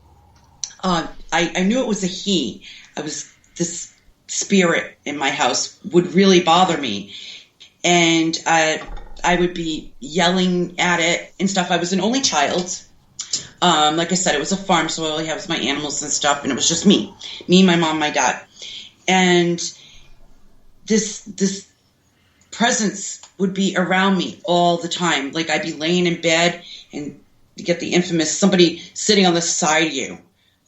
I knew it was a he. This spirit in my house would really bother me, and I would be yelling at it and stuff. I was an only child. Like I said, it was a farm, so all I had was my animals and stuff, and it was just me, my mom, my dad. And this presence would be around me all the time. Like I'd be laying in bed and you get the infamous somebody sitting on the side of you.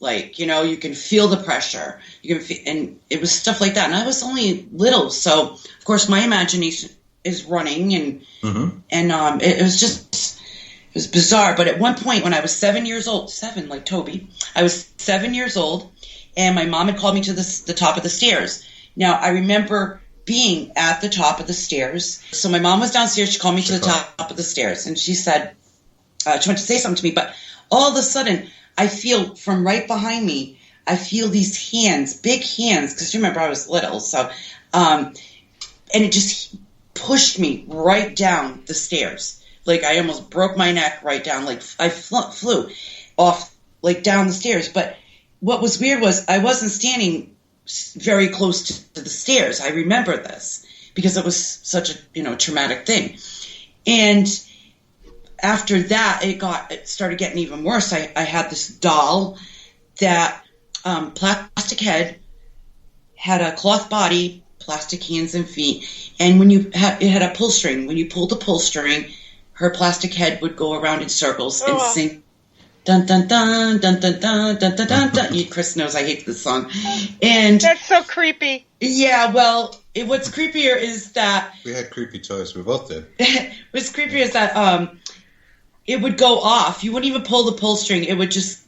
Like, you know, you can feel the pressure. You can feel, and it was stuff like that. And I was only little, so of course my imagination is running, and it was bizarre. But at one point when I was 7 years old, 7 like Toby, I was 7 years old, and my mom had called me to the top of the stairs. Now I remember being at the top of the stairs. So my mom was downstairs. She called me to the top of the stairs, and she said she wanted to say something to me. But all of a sudden, I feel from right behind me, I feel these hands, big hands, because you remember I was little. So, and it just pushed me right down the stairs. Like I almost broke my neck right down. Like I flew off, like down the stairs. But what was weird was I wasn't standing very close to the stairs. I remember this because it was such a traumatic thing. And after that, it started getting even worse. I had this doll that plastic head, had a cloth body, plastic hands and feet, and it had a pull string. When you pulled the pull string, her plastic head would go around in circles and sing. Dun dun dun dun dun dun dun dun dun dun. Chris knows I hate this song, and that's so creepy. Yeah, well, what's creepier is that we had creepy toys. We both did. What's creepier is that it would go off. You wouldn't even pull the pull string. It would just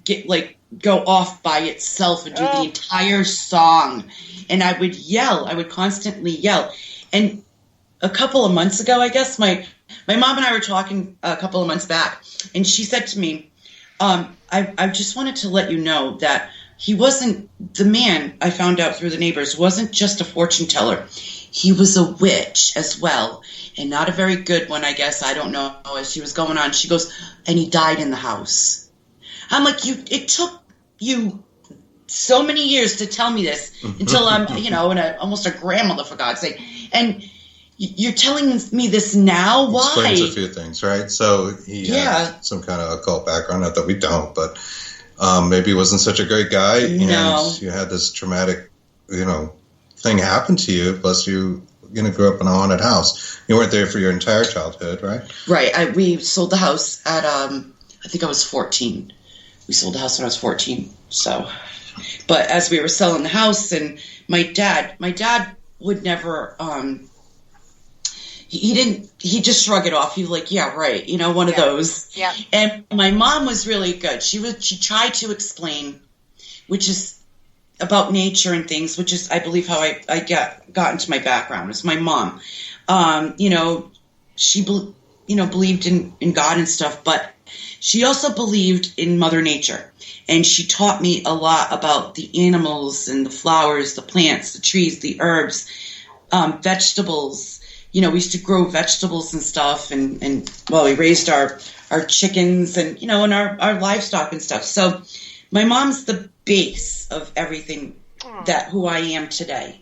go off by itself and do the entire song. And I would yell. I would constantly yell. And a couple of months ago, I guess my mom and I were talking a couple of months back, and she said to me, I just wanted to let you know that he wasn't, the man I found out through the neighbors wasn't just a fortune teller. He was a witch as well, and not a very good one, I guess. I don't know. As she was going on, she goes, and he died in the house. I'm like, it took you so many years to tell me this until I'm, almost a grandmother, for God's sake. And you're telling me this now? Why? Explains a few things, right? So he had some kind of occult background. Not that we don't, but maybe he wasn't such a great guy. No. And you had this traumatic, thing happen to you. Plus, you grew up in a haunted house. You weren't there for your entire childhood, right? Right. We sold the house at I think I was 14. We sold the house when I was 14. So, but as we were selling the house, and my dad would never. He just shrugged it off. He was like, yeah, right. One of those. Yeah. And my mom was really good. She tried to explain, which is about nature and things, which is, I believe, how I got into my background. It's my mom. She believed in God and stuff, but she also believed in Mother Nature. And she taught me a lot about the animals and the flowers, the plants, the trees, the herbs, vegetables, we used to grow vegetables and stuff, and we raised our chickens and, and our livestock and stuff. So my mom's the base of everything who I am today.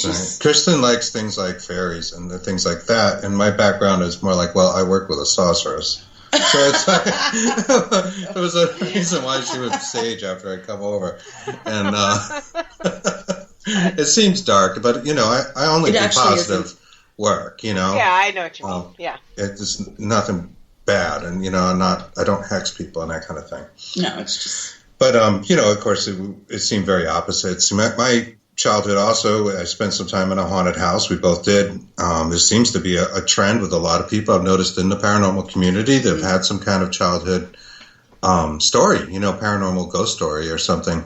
Right. Kristen likes things like fairies and the things like that, and my background is more like, I work with a sorceress. So it's like, there was a reason why she was sage after I come over. And it seems dark, but, I only do positive work, Yeah, I know what you mean. Yeah. It's nothing bad, and, I don't hex people and that kind of thing. No, it's just... But, of course, it seemed very opposite. So my childhood also, I spent some time in a haunted house. We both did. There seems to be a trend with a lot of people I've noticed in the paranormal community. They've had some kind of childhood story, paranormal ghost story or something.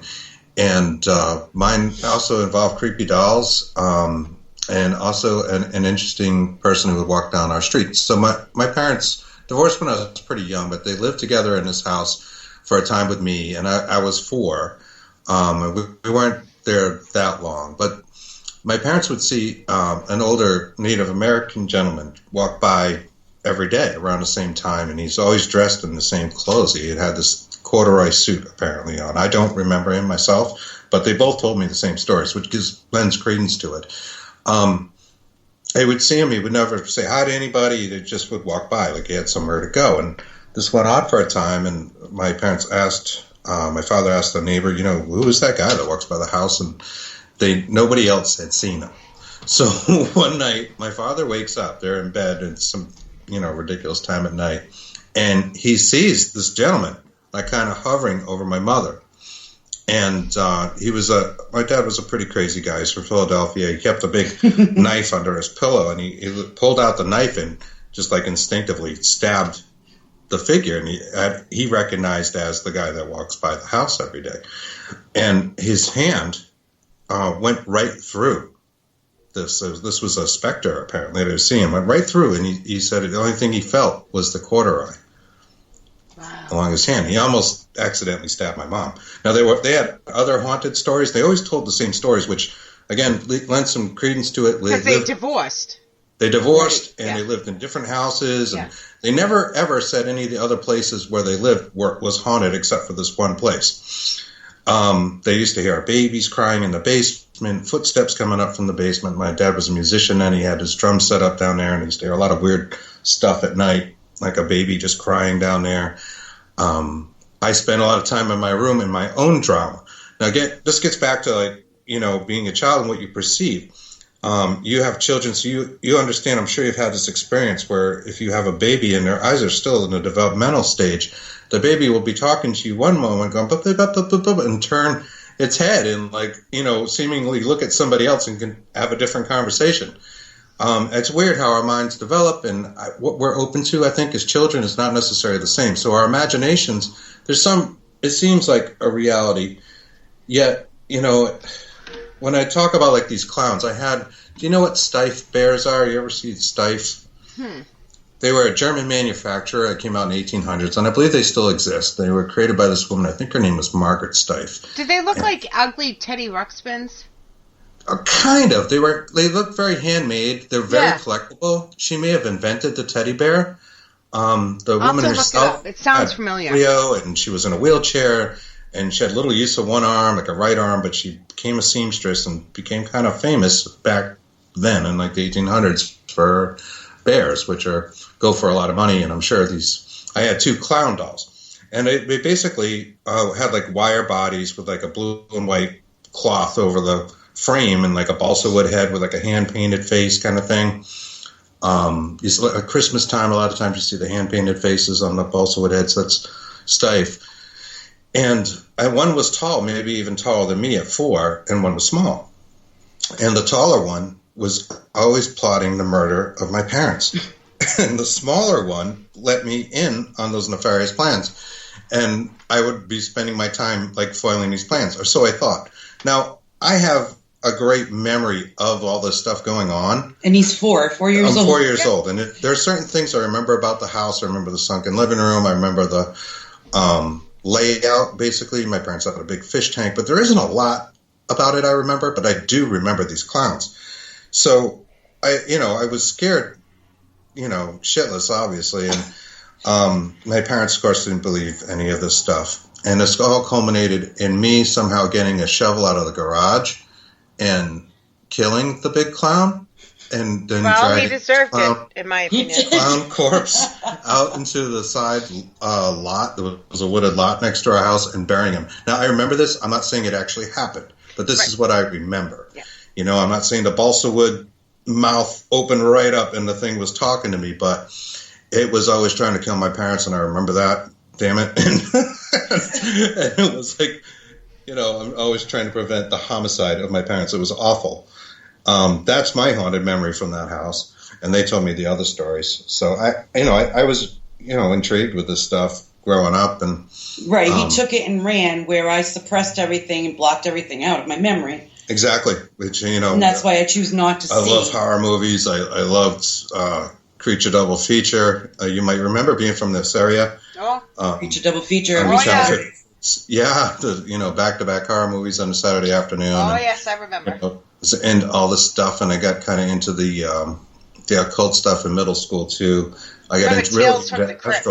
And mine also involved creepy dolls and also an interesting person who would walk down our street. So my parents divorced when I was pretty young, but they lived together in this house for a time with me, and I was 4. We weren't there that long, but my parents would see an older Native American gentleman walk by every day around the same time, and he's always dressed in the same clothes. He had this corduroy suit apparently on. I don't remember him myself, but they both told me the same stories, which lends credence to it. I would see him. He would never say hi to anybody. They just would walk by like he had somewhere to go. And this went on for a time, and my parents asked, my father asked the neighbor, who is that guy that walks by the house? And nobody else had seen him. So one night, my father wakes up. They're in bed at some, ridiculous time at night. And he sees this gentleman, like kind of hovering over my mother. And my dad was a pretty crazy guy. He's from Philadelphia. He kept a big knife under his pillow, and he pulled out the knife and just like instinctively stabbed the figure, and he recognized as the guy that walks by the house every day. And his hand went right through this. This was a specter, apparently, that was seeing him. Went right through, and he said the only thing he felt was the corduroy along his hand. He almost accidentally stabbed my mom. Now, they had other haunted stories. They always told the same stories, which, again, lent some credence to it. Because they divorced. They divorced, and they lived in different houses, and they never, ever said any of the other places where they lived was haunted except for this one place. They used to hear our babies crying in the basement, footsteps coming up from the basement. My dad was a musician, and he had his drum set up down there, and he used to hear a lot of weird stuff at night, like a baby just crying down there. I spent a lot of time in my room in my own drama. Now, this gets back to, being a child and what you perceive. You have children, so you understand, I'm sure you've had this experience where if you have a baby and their eyes are still in a developmental stage, the baby will be talking to you one moment, going, and turn its head and, seemingly look at somebody else and can have a different conversation. It's weird how our minds develop, and what we're open to, I think, as children is not necessarily the same. So our imaginations, it seems like a reality, yet, when I talk about these clowns, do you know what Steiff bears are? You ever see Steiff? They were a German manufacturer that came out in the 1800s, and I believe they still exist. They were created by this woman. I think her name was Margaret Steiff. Did they look like ugly Teddy Ruxpins? Kind of. They look very handmade. They're very collectible. She may have invented the teddy bear. The woman herself. It sounds familiar. And she was in a wheelchair. And she had little use of one arm, like a right arm, but she became a seamstress and became kind of famous back then in the 1800s for bears, which go for a lot of money. And I'm sure I had 2 clown dolls. And they basically had wire bodies with a blue and white cloth over the frame and a balsa wood head with a hand-painted face kind of thing. At Christmas time, a lot of times you see the hand-painted faces on the balsa wood heads. That's Steiff. And one was tall, maybe even taller than me at 4, and one was small. And the taller one was always plotting the murder of my parents. And the smaller one let me in on those nefarious plans. And I would be spending my time foiling these plans, or so I thought. Now, I have a great memory of all this stuff going on. And he's 4 years old. I'm 4 years old. And there are certain things I remember about the house. I remember the sunken living room. I remember the layout, basically. My parents had a big fish tank, but there isn't a lot about it I remember, but I do remember these clowns. So I was scared, shitless, obviously. And my parents, of course, didn't believe any of this stuff. And this all culminated in me somehow getting a shovel out of the garage and killing the big clown. And then he deserved it, in my opinion. Clown corpse out into the side lot. There was a wooded lot next to our house, and burying him. Now, I remember this. I'm not saying it actually happened, but this is what I remember. Yeah. I'm not saying the balsa wood mouth opened right up and the thing was talking to me, but it was always trying to kill my parents, and I remember that. Damn it. And it was like, I'm always trying to prevent the homicide of my parents. It was awful. That's my haunted memory from that house, and they told me the other stories. So I was, intrigued with this stuff growing up, and he took it and ran, where I suppressed everything and blocked everything out of my memory. Exactly, which and that's why I choose not to see. I love horror movies. I loved Creature Double Feature. You might remember being from this area. Creature Double Feature. The back-to-back horror movies on a Saturday afternoon. Oh, yes, I remember. And all this stuff, and I got kind of into the occult stuff in middle school too. I got into Tales from the Crypt.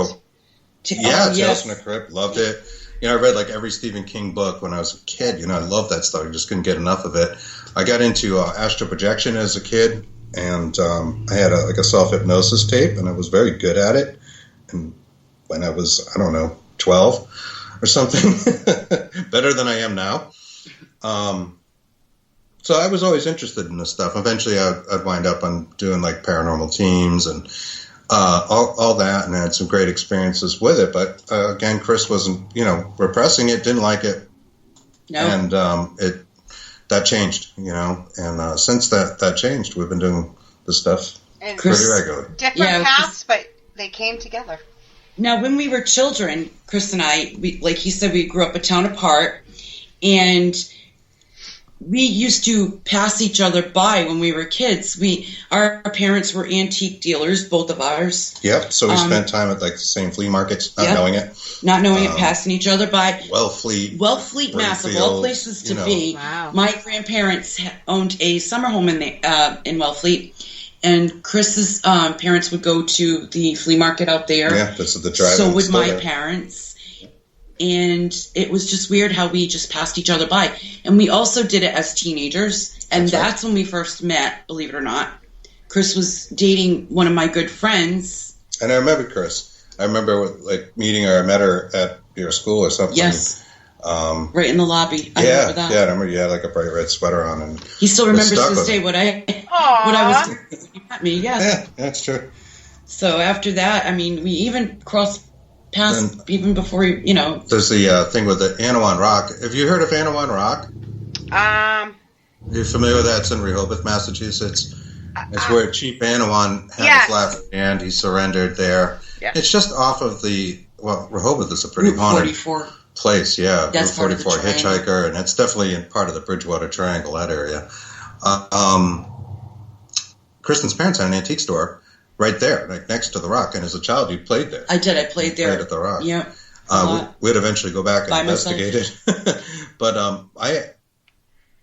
Tales from the Crypt, loved it. I read like every Stephen King book when I was a kid. I loved that stuff. I just couldn't get enough of it. I got into astral projection as a kid, and I had a self-hypnosis tape, and I was very good at it. And when I was, 12 or something, better than I am now. So I was always interested in this stuff. Eventually, I'd wind up on doing like paranormal teams and all that, and I had some great experiences with it. But again, Chris wasn't, repressing it, didn't like it, and that changed, And since that changed, we've been doing this stuff pretty regularly. Different paths, but they came together. Now, when we were children, Chris and I, like he said, we grew up a town apart, and we used to pass each other by when we were kids. Our parents were antique dealers, both of ours. Yep. So we spent time at like the same flea markets, not knowing it, passing each other by. Wellfleet, massive, all places to be. Wow. My grandparents owned a summer home in Wellfleet, and Chris's parents would go to the flea market out there. Yeah, that's the drive. So would my parents. And it was just weird how we just passed each other by. And we also did it as teenagers. And that's when we first met, believe it or not. Chris was dating one of my good friends. And I remember Chris. I remember meeting her. I met her at your school or something. Yes. Right in the lobby. I remember that. Yeah, I remember you had like a bright red sweater on. And he still remembers to this day what I was doing when he met me. Yes. Yeah, that's true. So after that, we even crossed past even before There's the thing with the Anawan Rock. Have you heard of Anawan Rock? You're familiar with that? It's in Rehoboth, Massachusetts. It's where Chief Anawan had his last stand. He surrendered there. Yeah. It's just off of Rehoboth is a pretty haunted place. Yeah, that's Route 44 Hitchhiker, and it's definitely in part of the Bridgewater Triangle, that area. Kristen's parents had an antique store right there, like next to the Rock. And as a child, you played there. I did. I played there. Played at the Rock. Yeah. We'd eventually go back and investigate it. But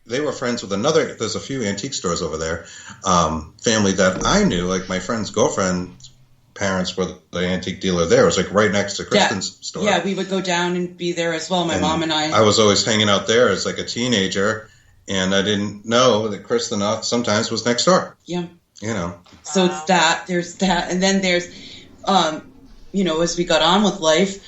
they were friends with there's a few antique stores over there. Family that I knew, like my friend's girlfriend's parents were the antique dealer there. It was like right next to Kristen's store. Yeah, we would go down and be there as well, my mom and I. I was always hanging out there as like a teenager, and I didn't know that Kristen sometimes was next door. Yeah. So it's there's that, and then there's, as we got on with life,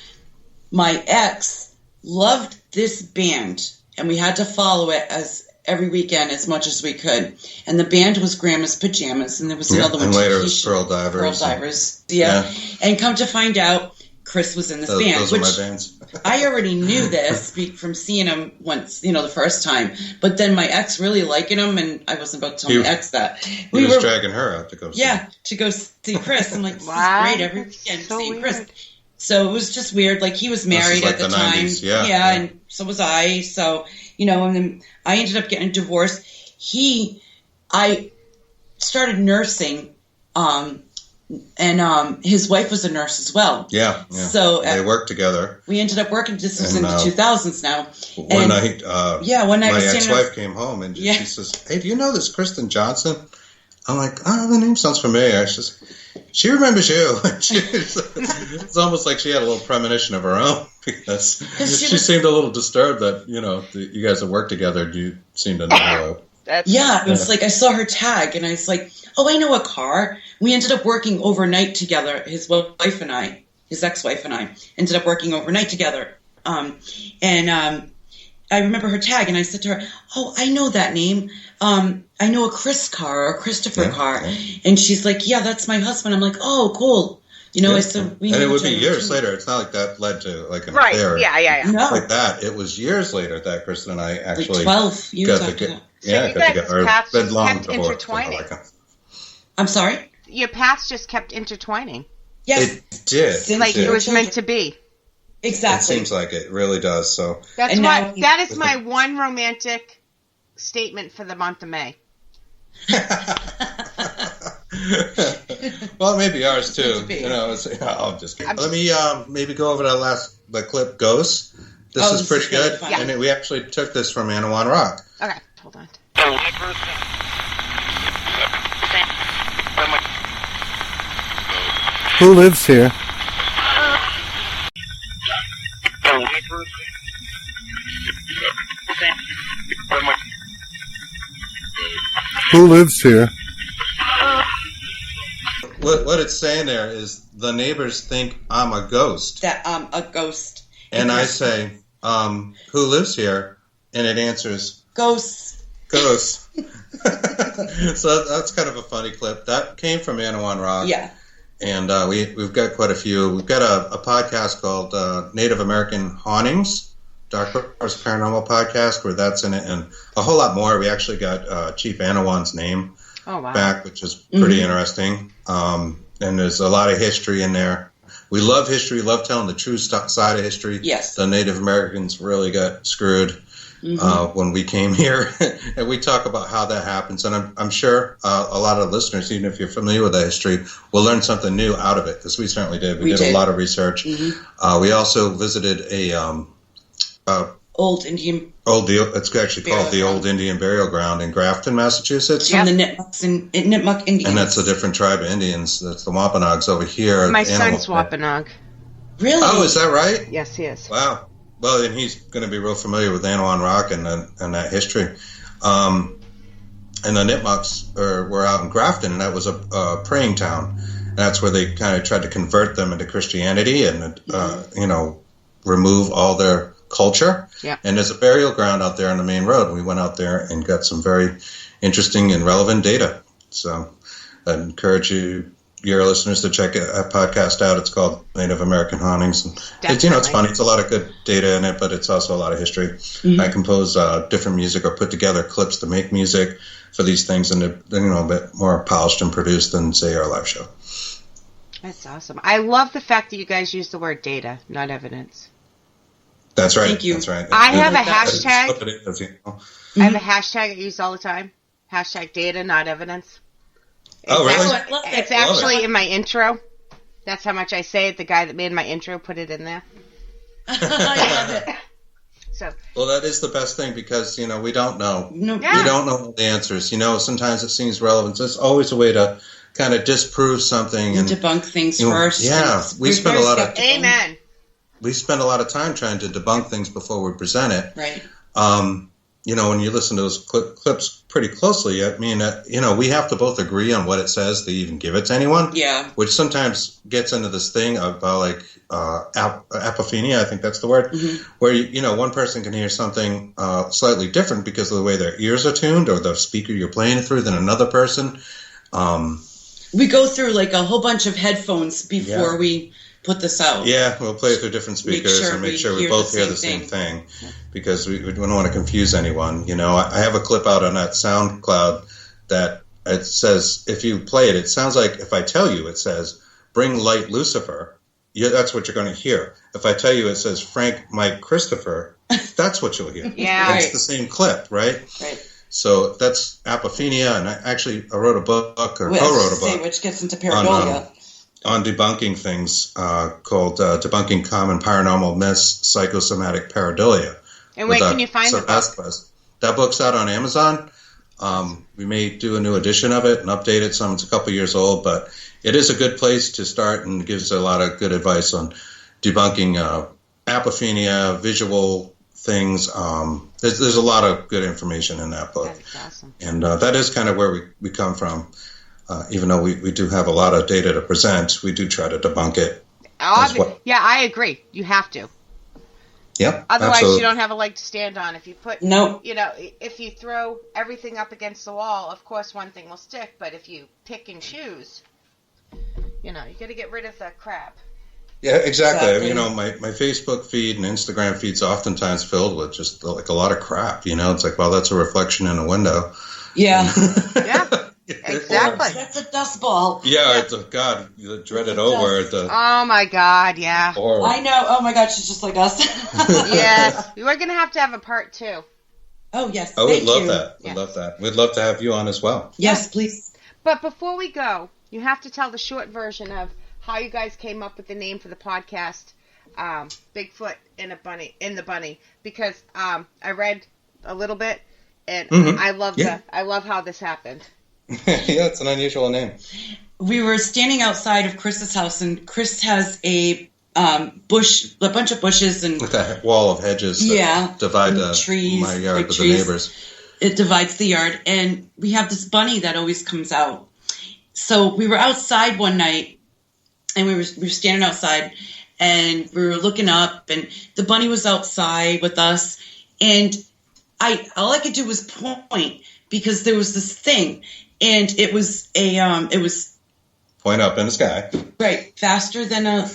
my ex loved this band, and we had to follow it as every weekend as much as we could. And the band was Grandma's Pajamas, and there was another one. And later it was Pearl Divers. Pearl Divers, yeah. And come to find out, Chris was in this band. Those are my bands. I already knew this from seeing him once, the first time. But then my ex really liking him, and I wasn't about to tell my ex that. He was dragging her out to go see. Yeah, to go see Chris. I'm like, this is great every weekend seeing Chris. So it was just weird. Like, he was married at the time. 90s, yeah, and so was I. So, and then I ended up getting divorced. I started nursing, and his wife was a nurse as well. Yeah. So they worked together. We ended up working. This was in the 2000s now. One night, one night my ex-wife came home and she says, "Hey, do you know this Kristen Johnson?" I'm like, the name sounds familiar. She remembers you. It's almost like she had a little premonition of her own because she seemed a little disturbed that, you guys have worked together. You seem to know her. It was like I saw her tag and I was like, oh, I know a Carr. We ended up working overnight together. His wife and I, his ex-wife and I, ended up working overnight together. I remember her tag, and I said to her, "Oh, I know that name. I know a Chris Carr or Christopher Carr." And she's like, "Yeah, that's my husband." I'm like, "Oh, cool." I said, and it would be years later. It's not like that led to like an affair. Yeah. No. Like that. It was years later that Kristen and I actually 12 years after that. Yeah, got together. Paths Been long kept before. intertwining. I'm sorry? Your paths just kept intertwining. Yes. It did. It was meant to be. Exactly. It seems like it really does. So that is my one romantic statement for the month of May. Well, maybe ours too. I'm just kidding. Let me maybe go over the clip Ghost. This is pretty good. And we actually took this from Anawan Rock. Okay, hold on. Who lives here? Who lives here? What it's saying there is the neighbors think I'm a ghost. That I'm a ghost. And I say, who lives here? And it answers, ghosts. Ghosts. So that's kind of a funny clip. That came from Anawan Rock. Yeah. And we've got quite a few. We've got a podcast called Native American Hauntings, Dark Horse Paranormal Podcast, where that's in it, and a whole lot more. We actually got Chief Anawan's name back, which is pretty interesting. And there's a lot of history in there. We love history, love telling the true side of history. Yes. The Native Americans really got screwed when we came here. And we talk about how that happens. And I'm sure a lot of listeners, even if you're familiar with that history, will learn something new out of it, because we certainly did. We did a lot of research. We also visited it's actually called the Old Indian Burial Ground in Grafton, Massachusetts. From the Nipmuc Indians. And that's a different tribe of Indians. That's the Wampanoags over here. My son's Wampanoag. Really? Oh, is that right? Yes, he is. Wow. Well, then he's going to be real familiar with Anawan Rock and that history. And the Nipmucs were out in Grafton, and that was a praying town. And that's where they kind of tried to convert them into Christianity and, remove all their culture. Yeah. And there's a burial ground out there on the main road. We went out there and got some very interesting and relevant data. So I encourage your listeners to check a podcast out. It's called Native American Hauntings. It's funny. It's a lot of good data in it, but it's also a lot of history. I compose different music or put together clips to make music for these things, and they're a bit more polished and produced than, say, our live show. That's awesome. I love the fact that you guys use the word data, not evidence. That's right. Thank you. That's right. I have a hashtag. I have a hashtag I use all the time. Hashtag data, not evidence. Oh, really? It's actually in my intro. That's how much I say it. The guy that made my intro put it in there. I love it. Well, that is the best thing, because, we don't know. No. We don't know the answers. Sometimes it seems relevant. There's always a way to kind of disprove something. And debunk things first. Yeah. We spend a lot of... Amen. We spend a lot of time trying to debunk things before we present it. Right. When you listen to those clips pretty closely, I mean, we have to both agree on what it says to even give it to anyone. Yeah. Which sometimes gets into this thing about apophenia, I think that's the word, where, one person can hear something slightly different because of the way their ears are tuned or the speaker you're playing it through than another person. We go through a whole bunch of headphones before we put this out. Yeah, we'll play it through different speakers and make sure we both hear the same thing, because we don't want to confuse anyone. I have a clip out on that SoundCloud that it says, if you play it, it sounds like, if I tell you, it says, "Bring light Lucifer," that's what you're going to hear. If I tell you it says, "Frank Mike Christopher," that's what you'll hear. Yeah. It's the same clip, right? Right. So that's apophenia, and I wrote a book, or co-wrote a book. Which gets into pareidolia. On debunking things called Debunking Common Paranormal Myths, Psychosomatic Pareidolia. And where can you find the book? That book's out on Amazon. We may do a new edition of it and update it. Some it's a couple years old, but it is a good place to start and gives a lot of good advice on debunking apophenia, visual things. There's a lot of good information in that book. That's awesome. And that is kind of where we come from. Even though we do have a lot of data to present, we do try to debunk it. Yeah, I agree. You have to. Yep. Otherwise, absolutely. you don't have a leg to stand on. If you put, No. If you throw everything up against the wall, of course one thing will stick. But if you pick and choose, you got to get rid of the crap. Yeah, exactly. My Facebook feed and Instagram feed's oftentimes filled with just like a lot of crap. It's like, well, that's a reflection in a window. Yeah. Yeah. Exactly. That's a dust ball. Yeah, it's God, the dreaded over. Oh my God, yeah. Horrible. I know. Oh my God, she's just like us. Yes. We're going to have a part 2. Oh, yes. Oh, thank we'd love you. that. We'd love that. We'd love to have you on as well. Yes, please. But before we go, you have to tell the short version of how you guys came up with the name for the podcast, Bigfoot in the Bunny, because I read a little bit and I love how this happened. Yeah, it's an unusual name. We were standing outside of Chris's house, and Chris has a bunch of bushes and With a wall of hedges that divide and trees, my yard like with trees. the neighbors. It divides the yard, and we have this bunny that always comes out. So we were outside one night, and we were standing outside, and we were looking up, and the bunny was outside with us, and all I could do was point because there was this thing, and it was Point up in the sky. right faster than a.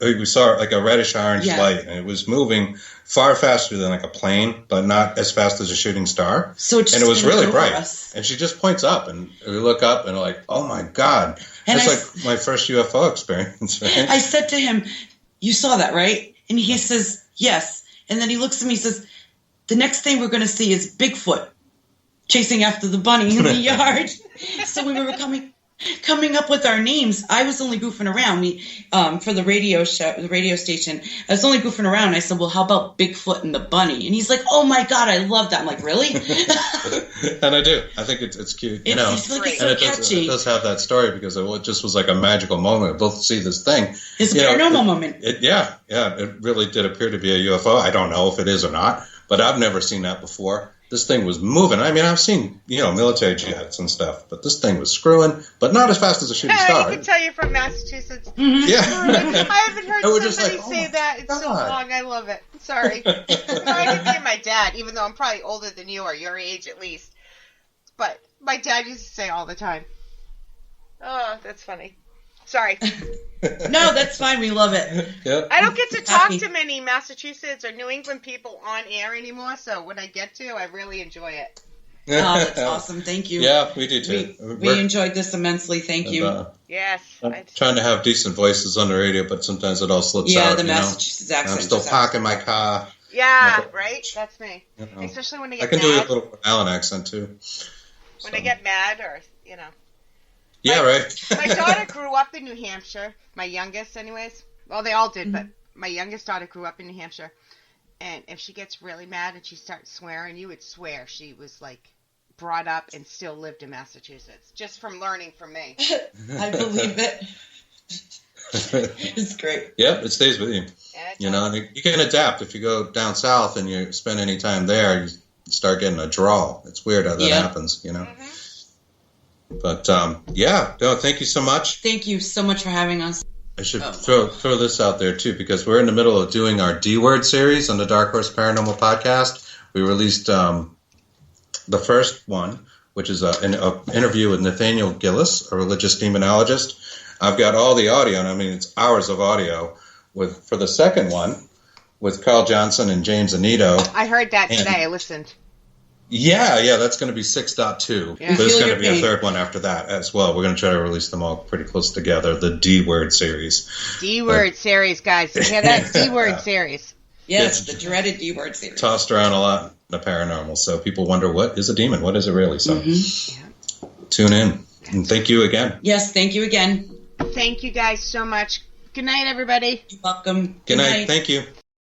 We saw like a reddish orange Yeah. light, and it was moving far faster than like a plane, but not as fast as a shooting star. So it just and it was came really over bright. us. And she just points up, and we look up, and we're like, oh my God. And It's like my first UFO experience, right? I said to him, "You saw that, right?" And he says, "Yes." And then he looks at me and says, "The next thing we're going to see is Bigfoot chasing after the bunny in the yard." So we were coming up with our names. I was only goofing around. For the radio station, I was only goofing around. I said, "Well, how about Bigfoot and the bunny?" And he's like, "Oh my God, I love that." I'm like, "Really?" And I do. I think it's cute. It's like it's so and it catchy. does have that story because it just was like a magical moment. We both see this thing. It's a paranormal moment. It really did appear to be a UFO. I don't know if it is or not, but I've never seen that before. This thing was moving. I mean, I've seen, military jets and stuff, but this thing was screwing, but not as fast as a shooting star. I can tell you're from Massachusetts. Yeah. I haven't heard And we're somebody just like, oh say my that in so God. long. I love it. Sorry. I can be my dad, even though I'm probably older than you or your age at least. But my dad used to say all the time. Oh, that's funny. Sorry. No, that's fine. We love it. Yep. I don't get to talk to many Massachusetts or New England people on air anymore, so when I get to, I really enjoy it. Oh, that's awesome. Thank you. Yeah, we do too. We enjoyed this immensely. Thank you. Yes. I'm trying to have decent voices on the radio, but sometimes it all slips out. Yeah, the Massachusetts accent. I'm still parking my car. Yeah, right? That's me. You know. Especially when I I get can do a mad. little Allen accent too. When I get mad or, Yeah, right. My daughter grew up in New Hampshire. My youngest, anyways. Well, they all did, but my youngest daughter grew up in New Hampshire. And if she gets really mad and she starts swearing, you would swear she was, brought up and still lived in Massachusetts. Just from learning from me. I believe it. It's great. Yep, it stays with you. And you can adapt. If you go down south and you spend any time there, you start getting a drawl. It's weird how that happens, Mm-hmm. But, thank you so much. Thank you so much for having us. I should throw this out there, too, because we're in the middle of doing our D-Word series on the Dark Horse Paranormal podcast. We released the first one, which is an interview with Nathaniel Gillis, a religious demonologist. I've got all the audio, and I mean, it's hours of audio. For the second one, with Carl Johnson and James Anito. I heard that today. I listened. Yeah, that's going to be 6.2. Yeah. There's going to be a third one after that as well. We're going to try to release them all pretty close together, the D-Word series. D-Word series, guys. You hear that? D-Word series. Yes, the dreaded D-Word series. Tossed around a lot in the paranormal, so people wonder, what is a demon? What is it really? So tune in. And thank you again. Yes, thank you again. Thank you guys so much. Good night, everybody. You're welcome. Good night. Thank you.